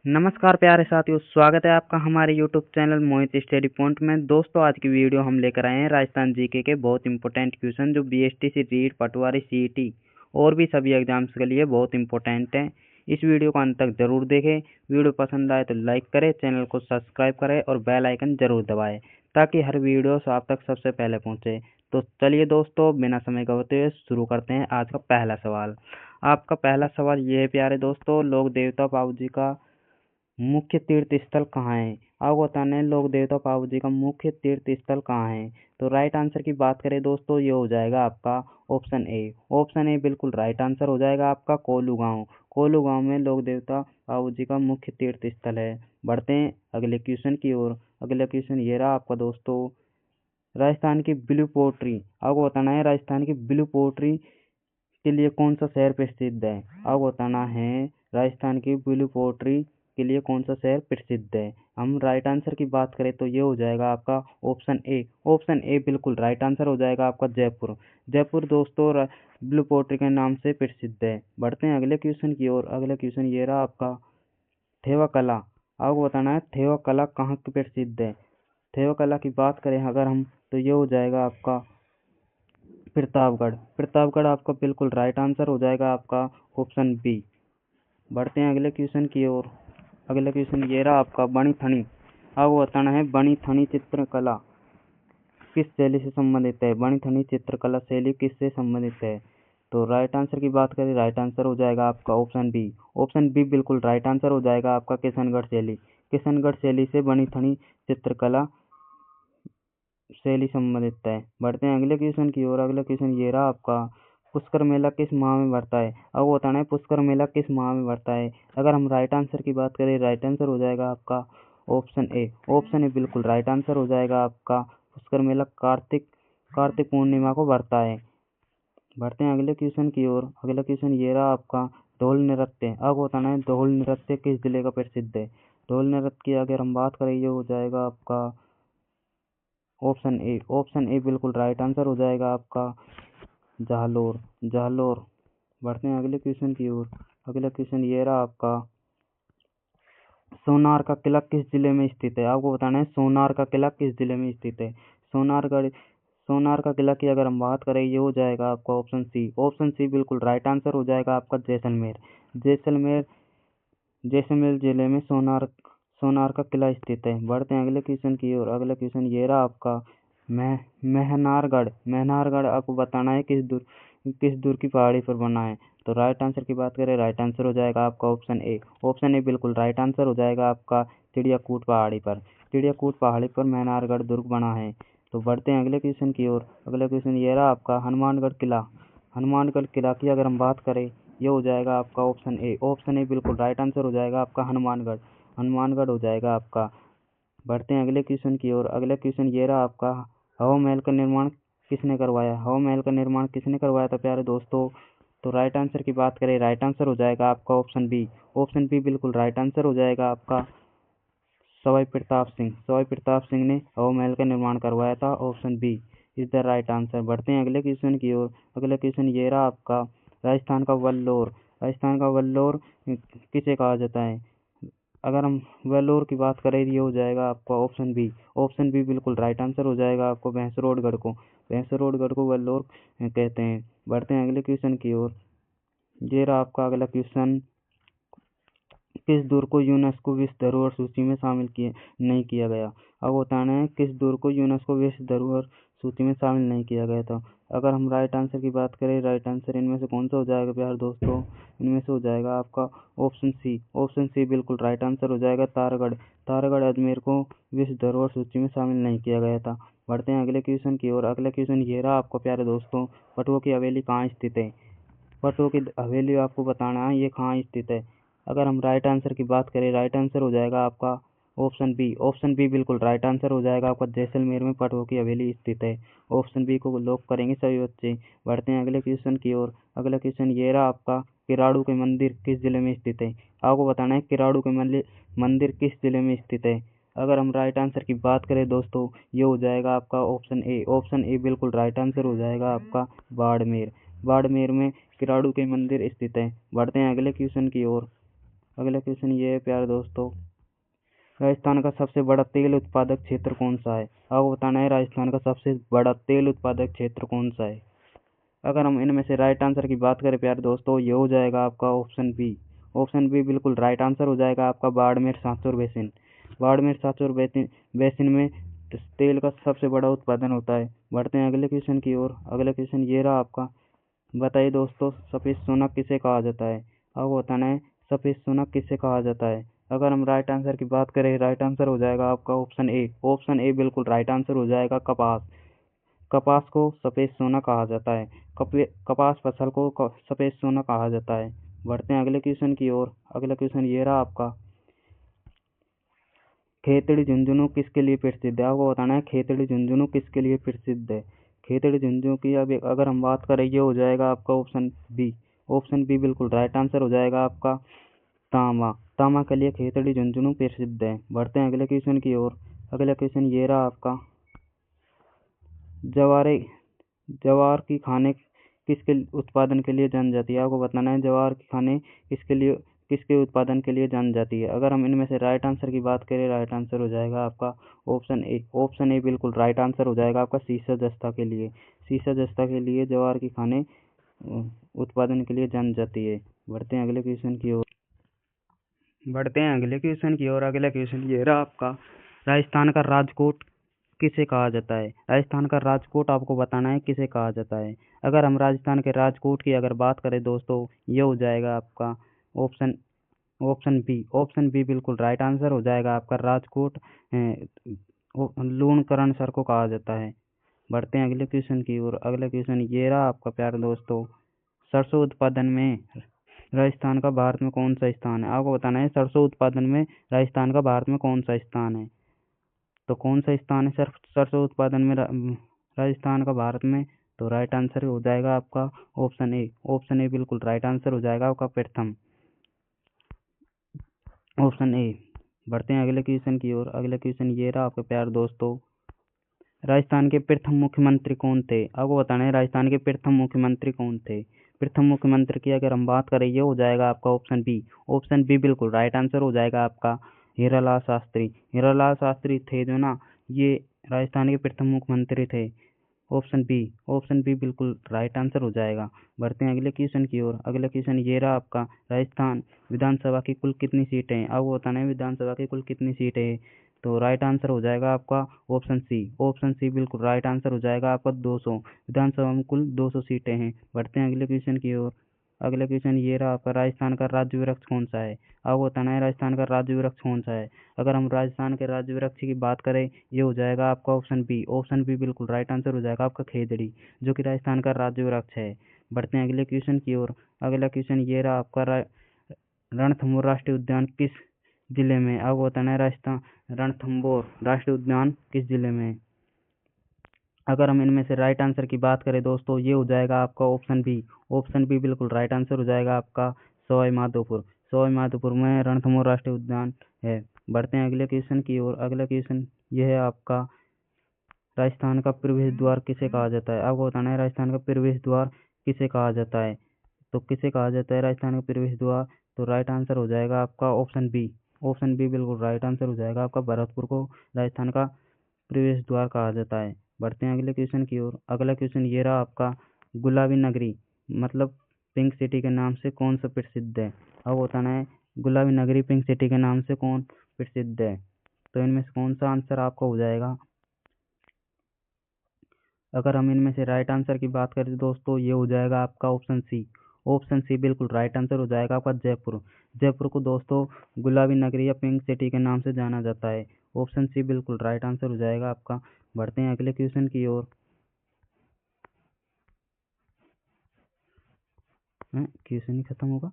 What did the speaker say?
नमस्कार प्यारे साथियों, स्वागत है आपका हमारे यूट्यूब चैनल मोहित स्टडी पॉइंट में। दोस्तों, आज की वीडियो हम लेकर आए हैं राजस्थान जीके के बहुत इंपॉर्टेंट क्वेश्चन जो बीएसटीसी रीट, पटवारी, सीईटी और भी सभी एग्जाम्स के लिए बहुत इंपॉर्टेंट हैं। इस वीडियो को अंत तक जरूर देखें। वीडियो पसंद आए तो लाइक करें, चैनल को सब्सक्राइब करें और बेल आइकन जरूर दबाएं ताकि हर वीडियो आप तक सबसे पहले पहुंचे। तो चलिए दोस्तों, बिना समय गवाते हुए शुरू करते हैं आज का पहला सवाल। आपका पहला सवाल ये है प्यारे दोस्तों, लोक देवता पाऊ जी का मुख्य तीर्थ स्थल कहाँ है? आपको बताना है लोक देवता पाऊ जी का मुख्य तीर्थ स्थल कहाँ है। तो राइट आंसर की बात करें दोस्तों, ये हो जाएगा आपका ऑप्शन ए। ऑप्शन ए बिल्कुल राइट आंसर हो जाएगा आपका। कोलू गांव, कोलू गांव में लोक देवता पाऊ जी का मुख्य तीर्थ स्थल है। बढ़ते हैं अगले क्वेश्चन की ओर। अगला क्वेश्चन ये रहा आपका दोस्तों, राजस्थान की ब्लू पोट्री, आपको बताना है राजस्थान की ब्लू पोट्री के लिए कौन सा शहर प्रसिद्ध है? आपको बताना है राजस्थान की ब्लू पोट्री के लिए कौन सा शहर प्रसिद्ध है। हम राइट आंसर की बात करें तो ये हो जाएगा आपका ऑप्शन ए। ऑप्शन ए बिल्कुल राइट आंसर हो जाएगा आपका जयपुर। जयपुर दोस्तों ब्लू पोट्री के नाम से प्रसिद्ध है। बढ़ते हैं अगले क्वेश्चन की ओर। अगला क्वेश्चन ये रहा आपका, थेवा कला, आपको बताना है थेवा कला कहाँ की प्रसिद्ध है। थेवा कला की बात करें अगर हम तो ये हो जाएगा आपका प्रतापगढ़। प्रतापगढ़ आपका बिल्कुल राइट आंसर हो जाएगा आपका ऑप्शन बी। बढ़ते हैं अगले क्वेश्चन की ओर। अगला क्वेश्चन ये रहा आपका, बनी थनी, आपको बताना है बनी थनी चित्रकला किस शैली से संबंधित है। बनी थनी चित्रकला शैली किससे संबंधित है? तो राइट आंसर की बात करें, राइट आंसर हो जाएगा आपका ऑप्शन बी। ऑप्शन बी बिल्कुल राइट आंसर हो जाएगा आपका किशनगढ़ शैली। किशनगढ़ शैली से बनी थनी चित्रकला शैली संबंधित है। बढ़ते हैं अगले क्वेश्चन की ओर। अगला क्वेश्चन ये रहा आपका, पुष्कर मेला किस माह में बढ़ता है? अब वो बताना है पुष्कर मेला किस माह में बढ़ता है। अगर हम राइट आंसर की बात करें, राइट आंसर हो जाएगा आपका ऑप्शन ए। ऑप्शन ए बिल्कुल राइट आंसर हो जाएगा आपका। पुष्कर मेला कार्तिक कार्तिक पूर्णिमा को बढ़ता है। बढ़ते हैं अगले क्वेश्चन की ओर। अगला क्वेश्चन ये रहा आपका, ढोल नृत्य, अब बताना है ढोल नृत्य किस जिले का प्रसिद्ध है। ढोल नृत्य की अगर हम बात करें, ये हो जाएगा आपका ऑप्शन ए। ऑप्शन ए बिल्कुल राइट आंसर हो जाएगा आपका जालोर। जालोर। बढ़ते हैं अगले क्वेश्चन की ओर। अगला क्वेश्चन ये रहा आपका, सोनार का किला किस जिले में स्थित है। आपको बताना है सोनार का किला किस जिले में स्थित है। सोनार का किला की अगर हम बात करें, ये हो जाएगा आपका ऑप्शन सी। ऑप्शन सी बिल्कुल राइट आंसर हो जाएगा आपका जैसलमेर। जैसलमेर जैसलमेर जिले में सोनार सोनार का किला स्थित है। बढ़ते हैं अगले क्वेश्चन की ओर। अगला क्वेश्चन ये रहा आपका, मेहनारगढ़। मेहनारगढ़ आपको बताना है किस दूर की पहाड़ी पर बना है। तो राइट आंसर की बात करें, राइट आंसर हो जाएगा आपका ऑप्शन ए। ऑप्शन ए बिल्कुल राइट आंसर हो जाएगा आपका चिड़ियाकूट पहाड़ी पर। चिड़ियाकूट पहाड़ी पर मेहनारगढ़ दुर्ग बना है। तो बढ़ते हैं अगले क्वेश्चन की ओर। अगला क्वेश्चन ये रहा आपका, हनुमानगढ़ किला। हनुमानगढ़ किला की अगर हम बात करें, ये हो जाएगा आपका ऑप्शन ए। ऑप्शन ए बिल्कुल राइट आंसर हो जाएगा आपका हनुमानगढ़। हनुमानगढ़ हो जाएगा आपका। बढ़ते हैं अगले क्वेश्चन की ओर। अगला क्वेश्चन ये रहा आपका, हवा महल का निर्माण किसने करवाया? हवा महल का निर्माण किसने करवाया था प्यारे दोस्तों? तो राइट आंसर की बात करें, राइट आंसर हो जाएगा आपका ऑप्शन बी। ऑप्शन बी बिल्कुल राइट आंसर हो जाएगा आपका सवाई प्रताप सिंह। सवाई प्रताप सिंह ने हवा महल का निर्माण करवाया था। Option B is the right answer. बढ़ते हैं अगले क्वेश्चन की ओर। अगला क्वेश्चन ये रहा आपका, राजस्थान का वल्लोर। राजस्थान का वल्लोर किसे कहा जाता है? अगर हम वेल्लोर की बात करें, ये हो जाएगा आपका ऑप्शन बी। ऑप्शन बी बिल्कुल राइट आंसर हो जाएगा आपको भैंसरोडगढ़ को। भैंसरोडगढ़ को वेल्लोर कहते हैं। बढ़ते हैं अगले क्वेश्चन की ओर। ये रहा आपका अगला क्वेश्चन, किस दूर को यूनेस्को विश्व धरोहर सूची में शामिल नहीं किया गया। अब बताना है किस दूर को यूनेस्को विश्व धरोहर सूची में शामिल नहीं किया गया था। अगर हम राइट आंसर की बात करें, राइट आंसर इनमें से कौन सा हो जाएगा प्यारे दोस्तों? इनमें से हो जाएगा आपका ऑप्शन सी। ऑप्शन सी बिल्कुल राइट आंसर हो जाएगा तारगढ़। तारगढ़ अजमेर को विश्व धरोहर सूची में शामिल नहीं किया गया था। बढ़ते हैं अगले क्वेश्चन की ओर। अगला क्वेश्चन ये रहा आपको प्यारे दोस्तों, पटुआ की हवेली कहाँ स्थित है? पटुआ की हवेली आपको बताना है ये कहाँ स्थित है। अगर हम राइट आंसर की बात करें, राइट आंसर हो जाएगा आपका ऑप्शन बी। ऑप्शन बी बिल्कुल राइट आंसर हो जाएगा आपका जैसलमेर में पटुआ की हवेली स्थित है। ऑप्शन बी को लॉक करेंगे सभी बच्चे। बढ़ते हैं अगले क्वेश्चन की ओर। अगला क्वेश्चन ये रहा आपका, किराड़ू के मंदिर किस जिले में स्थित है? आपको बताना है किराड़ू के मंदिर किस जिले में स्थित है। अगर हम राइट आंसर की बात करें दोस्तों, ये हो जाएगा आपका ऑप्शन ए। ऑप्शन ए बिल्कुल राइट आंसर हो जाएगा आपका बाड़मेर। बाड़मेर में किराड़ू के मंदिर स्थित है। बढ़ते हैं अगले क्वेश्चन की ओर। अगला क्वेश्चन ये है प्यारे दोस्तों, राजस्थान का सबसे बड़ा तेल उत्पादक क्षेत्र कौन सा है? आपको बताना है राजस्थान का सबसे बड़ा तेल उत्पादक क्षेत्र कौन सा है। अगर हम इनमें से राइट आंसर की बात करें प्यारे दोस्तों, ये हो जाएगा आपका ऑप्शन बी। ऑप्शन बी बिल्कुल राइट आंसर हो जाएगा आपका, बाड़मेर सांचौर बेसिन। बाड़मेर सांचौर बेसिन में तेल का सबसे बड़ा उत्पादन होता है। बढ़ते हैं अगले क्वेश्चन की ओर। अगला क्वेश्चन ये रहा आपका, बताइए दोस्तों सफेद सोना किसे कहा जाता है? आपको बताना है सफेद सोना किसे कहा जाता है। अगर हम राइट आंसर की बात करें, राइट आंसर हो जाएगा आपका ऑप्शन ए। ऑप्शन ए बिल्कुल राइट आंसर हो जाएगा, कपास। कपास को सफेद सोना कहा जाता है। कपास फसल को सफेद सोना कहा जाता है। बढ़ते हैं अगले क्वेश्चन की ओर। अगला क्वेश्चन ये रहा आपका, खेतड़ी झुंझुनू किसके लिए प्रसिद्ध है? आपको बताना है खेतड़ी झुंझुनू किसके लिए प्रसिद्ध है। खेतड़ी झुंझुनू की अब अगर हम बात करें, ये हो जाएगा आपका ऑप्शन बी। ऑप्शन बी बिल्कुल राइट आंसर हो जाएगा आपका, तांबा। तांबा के लिए खेतड़ी झुंझुनू प्रसिद्ध है। बढ़ते हैं अगले क्वेश्चन की ओर। अगला क्वेश्चन ये रहा आपका, जवारे जवार की खाने किसके उत्पादन के लिए जानी जाती है? आपको बताना है जवार की खाने किसके उत्पादन के लिए जानी जाती है। अगर हम इनमें से राइट आंसर की बात करें, राइट आंसर हो जाएगा आपका ऑप्शन ए। ऑप्शन ए बिल्कुल राइट आंसर हो जाएगा आपका, सीसा जस्ता के लिए। सीसा जस्ता के लिए जवार की खाने उत्पादन के लिए जानी जाती है। बढ़ते हैं अगले क्वेश्चन की ओर। अगला क्वेश्चन ये रहा आपका, राजस्थान का राजकोट किसे कहा जाता है? राजस्थान का राजकोट आपको बताना है किसे कहा जाता है। अगर हम राजस्थान के राजकोट की अगर बात करें दोस्तों, ये हो जाएगा आपका option option B. Option B बिल्कुल राइट आंसर हो जाएगा आपका, राजकोट लूणकरण सर को कहा जाता है। बढ़ते हैं अगले क्वेश्चन की ओर। अगला क्वेश्चन ये रहा आपका प्यारे दोस्तों, सरसों उत्पादन में राजस्थान का भारत में कौन सा स्थान है? आपको बताना है सरसों उत्पादन में राजस्थान का भारत में कौन सा स्थान है। तो कौन सा स्थान है सर सरसों उत्पादन में राजस्थान का भारत में? तो राइट आंसर हो जाएगा आपका ऑप्शन ए। ऑप्शन ए बिल्कुल राइट आंसर हो जाएगा आपका, प्रथम। Option A. बढ़ते हैं अगले क्वेश्चन की ओर। अगला क्वेश्चन ये रहा आपके प्यारे दोस्तों, राजस्थान के प्रथम मुख्यमंत्री कौन थे? आपको बताना है राजस्थान के प्रथम मुख्यमंत्री कौन थे। प्रथम मुख्यमंत्री की अगर हम बात करें, ये हो जाएगा आपका ऑप्शन बी। ऑप्शन बी बिल्कुल राइट आंसर हो जाएगा आपका, हीरालाल शास्त्री। हीरालाल शास्त्री थे जो ना, ये राजस्थान के प्रथम मुख्यमंत्री थे। ऑप्शन बी बिल्कुल राइट आंसर हो जाएगा। बढ़ते हैं अगले क्वेश्चन की ओर। अगला क्वेश्चन ये रहा आपका, राजस्थान विधानसभा की कुल कितनी सीटें हैं? आपको बताना है विधानसभा की कुल कितनी सीटें हैं। तो राइट आंसर हो जाएगा आपका ऑप्शन सी। ऑप्शन सी बिल्कुल राइट आंसर हो जाएगा आपका, 200। विधानसभा में कुल 200 सीटें हैं। बढ़ते हैं अगले क्वेश्चन की ओर। अगला क्वेश्चन ये रहा आपका, राजस्थान का राज्य वृक्ष कौन सा है? आपको बताना है राजस्थान का राज्य वृक्ष कौन सा है। अगर हम राजस्थान के राज्य वृक्ष की बात करें, ये हो जाएगा आपका ऑप्शन बी। ऑप्शन बी बिल्कुल राइट आंसर हो जाएगा आपका, खेजड़ी, जो कि राजस्थान का राज्य वृक्ष है। बढ़ते हैं अगले क्वेश्चन की ओर। अगला क्वेश्चन ये रहा आपका, रणथंभौर राष्ट्रीय उद्यान किस जिले में? आपको बताना है राजस्थान रणथंभौर राष्ट्रीय उद्यान किस जिले में है। अगर हम इनमें से राइट आंसर की बात करें दोस्तों, ये हो जाएगा आपका ऑप्शन बी। ऑप्शन बी बिल्कुल राइट आंसर हो जाएगा आपका, सवाई माधोपुर। सवाई माधोपुर में रणथंभौर राष्ट्रीय उद्यान है। बढ़ते हैं अगले क्वेश्चन की ओर। अगला क्वेश्चन यह है आपका, राजस्थान का प्रवेश द्वार किसे कहा जाता है? आपको बताना है राजस्थान का प्रवेश द्वार किसे कहा जाता है। तो किसे कहा जाता है राजस्थान का प्रवेश द्वार? तो राइट आंसर हो जाएगा आपका ऑप्शन बी। ऑप्शन बी बिल्कुल राइट आंसर हो जाएगा आपका, भरतपुर को राजस्थान का प्रवेश द्वार कहा जाता है। बढ़ते हैं अगले क्वेश्चन की ओर। अगला क्वेश्चन ये रहा आपका, गुलाबी नगरी मतलब पिंक सिटी के नाम से कौन सा प्रसिद्ध है? अब बताना है गुलाबी नगरी पिंक सिटी के नाम से कौन प्रसिद्ध है। तो इनमें से कौन सा आंसर आपका हो जाएगा। अगर हम इनमें से राइट आंसर की बात करें दोस्तों, ये हो जाएगा आपका ऑप्शन सी। ऑप्शन सी बिल्कुल राइट आंसर हो जाएगा आपका, जयपुर। जयपुर को दोस्तों गुलाबी नगरी या पिंक सिटी के नाम से जाना जाता है। ऑप्शन सी बिल्कुल राइट आंसर हो जाएगा आपका। बढ़ते हैं अगले क्वेश्चन की ओर। क्वेश्चन ही खत्म होगा।